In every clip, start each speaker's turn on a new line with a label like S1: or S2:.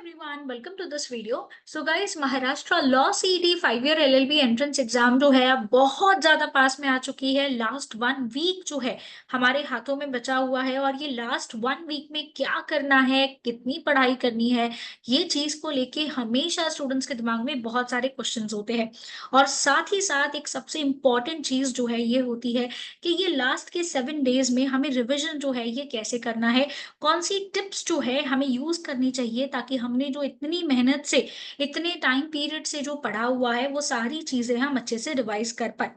S1: everyone, welcome to this video. So guys, Maharashtra law CET 5 year LLB entrance exam जो है अब बहुत ज्यादा पास में आ चुकी है। लास्ट 1 वीक जो है हमारे हाथों में बचा हुआ है और ये लास्ट 1 वीक में क्या करना है, कितनी पढ़ाई करनी है, ये चीज को लेके हमेशा स्टूडेंट्स के दिमाग में बहुत सारे क्वेश्चंस होते हैं। और साथ ही साथ एक सबसे इम्पोर्टेंट चीज जो है ये होती है कि ये लास्ट के 7 डेज में हमें रिविजन जो है ये कैसे करना है, कौन सी टिप्स जो है हमें यूज करनी चाहिए ताकि हमने जो इतनी मेहनत से इतने टाइम पीरियड से जो पढ़ा हुआ है वो सारी चीजें हम अच्छे से रिवाइज कर पाए।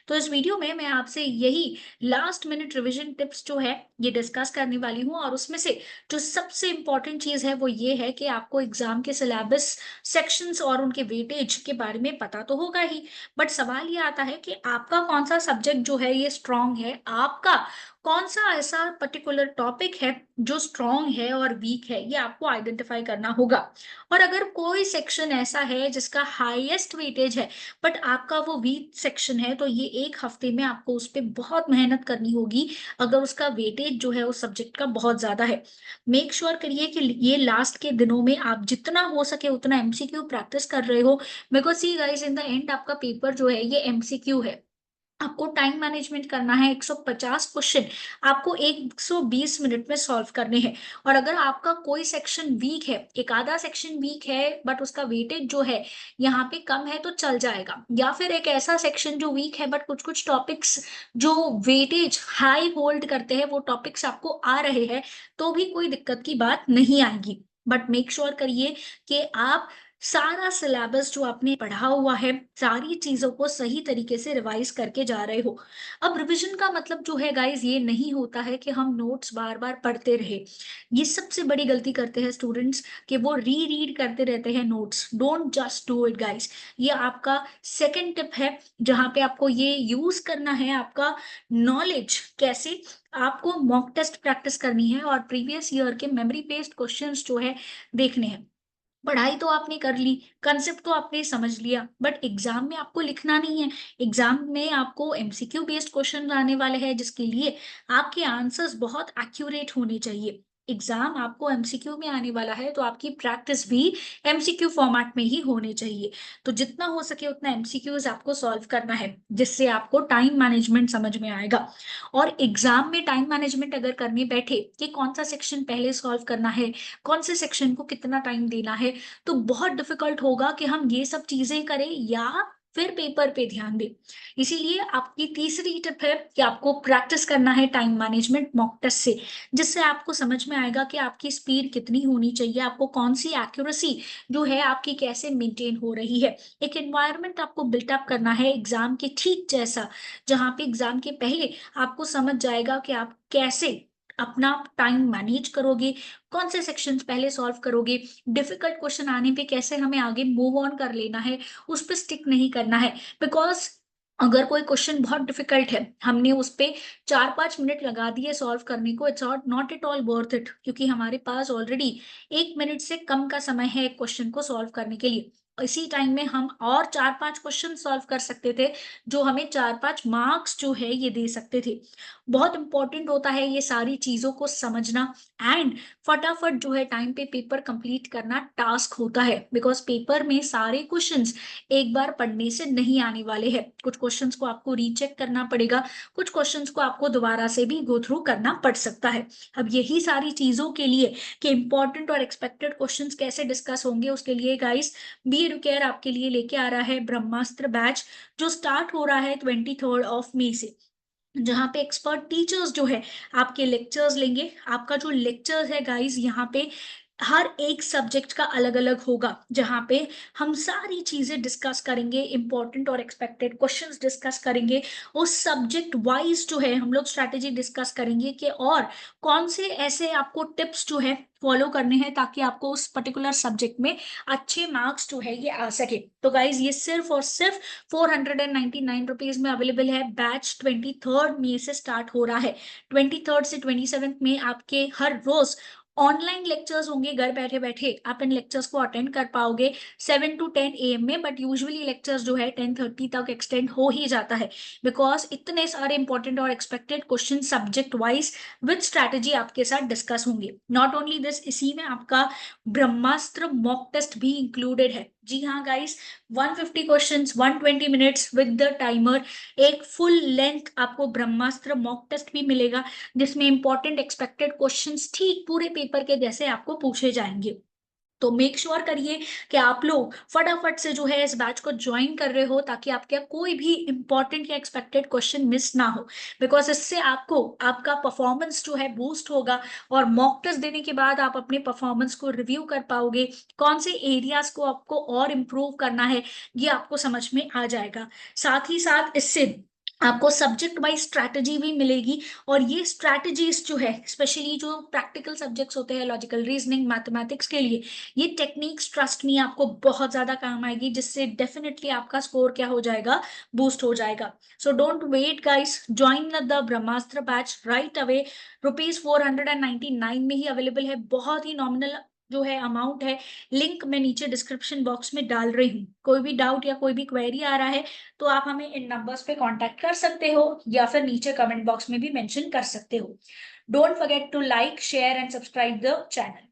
S1: तो इस वीडियो में मैं आपसे यही लास्ट मिनट रिवीजन टिप्स जो है ये डिस्कस करने वाली हूँ। और उसमें से जो सबसे इंपॉर्टेंट चीज है वो ये है कि आपको एग्जाम के सिलेबस सेक्शंस और उनके वेटेज के बारे में पता तो होगा ही, बट सवाल ये आता है कि आपका कौन सा सब्जेक्ट जो है ये स्ट्रांग है, आपका कौन सा ऐसा पर्टिकुलर टॉपिक है जो स्ट्रांग है और वीक है, ये आपको आइडेंटिफाई करना होगा। और अगर कोई सेक्शन ऐसा है जिसका हाईएस्ट वेटेज है बट आपका वो वीक सेक्शन है, तो ये एक हफ्ते में आपको उस पर बहुत मेहनत करनी होगी अगर उसका वेटेज जो है उस सब्जेक्ट का बहुत ज्यादा है। मेक श्योर करिए कि ये लास्ट के दिनों में आप जितना हो सके उतना एमसीक्यू प्रैक्टिस कर रहे हो, because see guys in the end आपका पेपर जो है ये एमसीक्यू है। आपको टाइम मैनेजमेंट करना है, 150 क्वेश्चन आपको 120 मिनट में सॉल्व करने हैं। और अगर आपका कोई सेक्शन वीक है, एक आधा सेक्शन वीक है बट उसका वेटेज जो है यहाँ पे कम है, तो चल जाएगा। या फिर एक ऐसा सेक्शन जो वीक है बट कुछ कुछ टॉपिक्स जो वेटेज हाई होल्ड करते हैं वो टॉपिक्स आपको आ रहे हैं, तो भी कोई दिक्कत की बात नहीं आएगी। बट मेक श्योर करिए कि आप सारा सिलेबस जो आपने पढ़ा हुआ है सारी चीजों को सही तरीके से रिवाइज करके जा रहे हो। अब रिवीजन का मतलब जो है गाइस ये नहीं होता है कि हम नोट्स बार बार पढ़ते रहे। ये सबसे बड़ी गलती करते हैं स्टूडेंट्स कि वो री रीड करते रहते हैं notes. Don't just do it guys. ये आपका सेकंड टिप है जहां पे आपको ये यूज करना है आपका नॉलेज कैसे। आपको मॉक टेस्ट प्रैक्टिस करनी है और प्रीवियस ईयर के मेमोरी बेस्ड क्वेश्चंस जो है देखने हैं। पढ़ाई तो आपने कर ली, कंसेप्ट तो आपने समझ लिया, बट एग्जाम में आपको लिखना नहीं है। एग्जाम में आपको एमसीक्यू बेस्ड क्वेश्चन आने वाले हैं जिसके लिए आपके आंसर्स बहुत एक्यूरेट होने चाहिए। एग्जाम आपको एमसीक्यू में आने वाला है तो आपकी प्रैक्टिस भी एमसीक्यू फॉर्मेट में ही होने चाहिए। तो जितना हो सके उतना एमसीक्यूज आपको सॉल्व करना है जिससे आपको टाइम मैनेजमेंट समझ में आएगा। और एग्जाम में टाइम मैनेजमेंट अगर करने बैठे कि कौन सा सेक्शन पहले सॉल्व करना है, कौन से सेक्शन को कितना टाइम देना है, तो बहुत डिफिकल्ट होगा कि हम ये सब चीजें करें या फिर पेपर पे ध्यान दें। इसीलिए आपकी तीसरी टिप है कि आपको प्रैक्टिस करना है टाइम मैनेजमेंट मॉक टेस्ट से, जिससे आपको समझ में आएगा कि आपकी स्पीड कितनी होनी चाहिए, आपको कौन सी एक्यूरेसी जो है आपकी कैसे मेंटेन हो रही है। एक एनवायरनमेंट आपको बिल्टअप करना है एग्जाम के ठीक जैसा, जहां पे एग्जाम के पहले आपको समझ जाएगा कि आप कैसे अपना टाइम मैनेज करोगे, कौन से सेक्शंस पहले सॉल्व करोगे, डिफिकल्ट क्वेश्चन आने पे कैसे हमें आगे मूव ऑन कर लेना है, उस पर स्टिक नहीं करना है। बिकॉज अगर कोई क्वेश्चन बहुत डिफिकल्ट है, हमने उस पे 4-5 मिनट लगा दिए सॉल्व करने को, it's not at all worth it, क्योंकि हमारे पास ऑलरेडी 1 मिनट से कम का समय है एक क्वेश्चन को सॉल्व करने के लिए। इसी टाइम में हम और 4-5 क्वेश्चन सॉल्व कर सकते थे जो हमें 4-5 मार्क्स जो है ये दे सकते थे। बहुत इंपॉर्टेंट होता है ये सारी चीजों को समझना एंड फटाफट जो है टाइम पे पेपर कंप्लीट करना टास्क होता है। बिकॉज पेपर में सारे क्वेश्चंस एक बार पढ़ने से नहीं आने वाले हैं, कुछ क्वेश्चंस को आपको रीचेक करना पड़ेगा, कुछ क्वेश्चंस को आपको दोबारा से भी गो थ्रू करना पड़ सकता है। अब यही सारी चीजों के लिए कि इंपॉर्टेंट और एक्सपेक्टेड क्वेश्चंस कैसे डिस्कस होंगे, उसके लिए गाइस बी एडुकेयर आपके लिए लेके आ रहा है ब्रह्मास्त्र बैच, जो स्टार्ट हो रहा है 23 ऑफ मई से, जहाँ पे एक्सपर्ट टीचर्स जो है आपके लेक्चर्स लेंगे। आपका जो लेक्चर्स है गाइस यहाँ पे हर एक सब्जेक्ट का अलग अलग होगा, जहाँ पे हम सारी चीजें डिस्कस करेंगे, इंपॉर्टेंट और एक्सपेक्टेड क्वेश्चंस डिस्कस करेंगे। उस सब्जेक्ट वाइज जो है हम लोग स्ट्रैटेजी डिस्कस करेंगे कि और कौन से ऐसे आपको टिप्स जो है फॉलो करने हैं ताकि आपको उस पर्टिकुलर सब्जेक्ट में अच्छे मार्क्स जो है ये आ सके। तो गाइज ये सिर्फ और सिर्फ 499 रुपीज में अवेलेबल है। बैच 23 मई से स्टार्ट हो रहा है, 23 से 27 में आपके हर रोज ऑनलाइन लेक्चर्स होंगे, घर बैठे बैठे आप इन लेक्चर्स को अटेंड कर पाओगे 7 to 10 AM में, बट यूजुअली लेक्चर्स जो है 10:30 तक एक्सटेंड हो ही जाता है, बिकॉज इतने सारे इंपॉर्टेंट और expected question subject wise with strategy आपके साथ डिस्कस होंगे। नॉट ओनली दिस, इसी में आपका ब्रह्मास्त्र मॉक टेस्ट भी इंक्लूडेड है। जी हाँ guys, 150 questions, 120 minutes with the timer, एक फुल लेंथ आपको ब्रह्मास्त्र मॉक टेस्ट भी मिलेगा, जिसमें इंपॉर्टेंट एक्सपेक्टेड क्वेश्चंस ठीक पूरे पेपर के जैसे आपको पूछे जाएंगे। तो मेक श्योर करिए कि आप लोग फटाफट से जो है इस बैच को ज्वाइन कर रहे हो, ताकि आपके कोई भी इंपॉर्टेंट या एक्सपेक्टेड क्वेश्चन मिस ना हो, बिकॉज इससे आपको आपका परफॉर्मेंस जो है बूस्ट होगा, और मॉक टेस्ट देने के बाद आप अपने परफॉर्मेंस को रिव्यू कर पाओगे, कौन से एरियाज को आपको और इम्प्रूव करना है ये आपको समझ में आ जाएगा। साथ ही साथ इससे आपको सब्जेक्ट वाइज स्ट्रैटेजी भी मिलेगी, और ये स्ट्रैटेजीज जो है स्पेशली जो प्रैक्टिकल सब्जेक्ट्स होते हैं, लॉजिकल रीजनिंग, मैथमेटिक्स के लिए, ये टेक्निक्स ट्रस्ट मी आपको बहुत ज्यादा काम आएगी, जिससे डेफिनेटली आपका स्कोर क्या हो जाएगा, बूस्ट हो जाएगा। So don't wait guys, join the Brahmastra batch right away. ₹499 में ही अवेलेबल है, बहुत ही नॉमिनल जो है अमाउंट है। लिंक मैं नीचे डिस्क्रिप्शन बॉक्स में डाल रही हूँ। कोई भी डाउट या कोई भी क्वेरी आ रहा है तो आप हमें इन नंबर्स पे कांटेक्ट कर सकते हो, या फिर नीचे कमेंट बॉक्स में भी मेंशन कर सकते हो। Don't forget to like, share and subscribe the channel.